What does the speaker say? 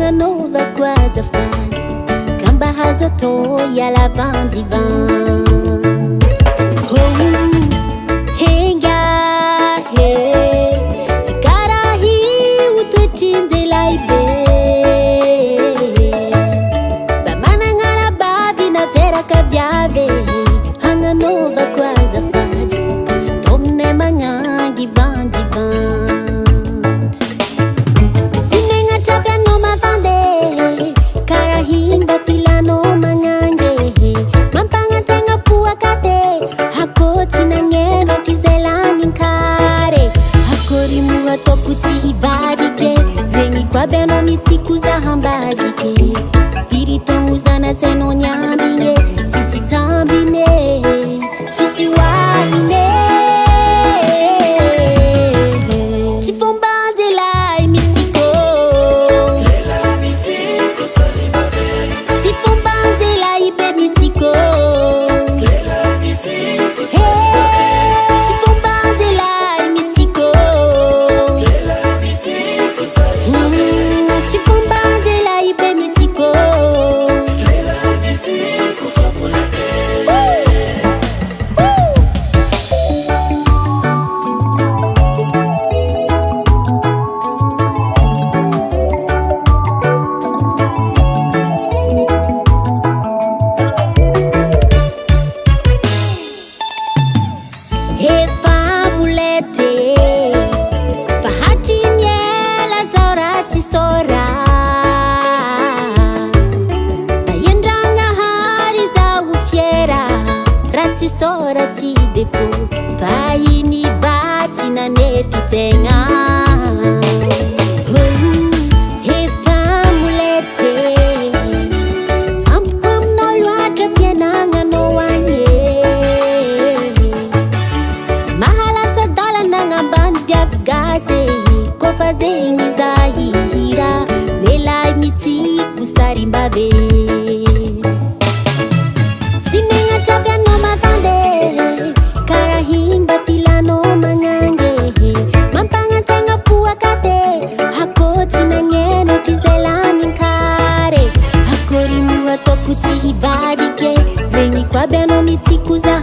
Hanganova kwa zafari kamba hazo toya lavandivanti henga he tikarahi utwechinde laibe bamanangana bavi na tera kavyave Hanganova kwa zafari stomne mangangi vandivant Himba filano mangange Mampanga tenga puakate Hakoti na ngeno tizelani nkare Hakori muwa tokuti hivadike Rengi kwa beno mitiku za hambadike Viri tongu zana seno nyambinge Sisi tambine Sisi wahine Chifombande lai mitiko Sora ti defo Pai ni vati na nefitenga He famulete Tampu kam no luatra fienanga no wanye Mahala sa dala nanga band viavgase Ko fazengi zahira Lelai miti kusarimbabe Himba filano mangange Mampanga tenga puakate Hakoti na ngeno tizelani nkare Hakori muwa tokuti hivadike Rengi kwa beno mitikuza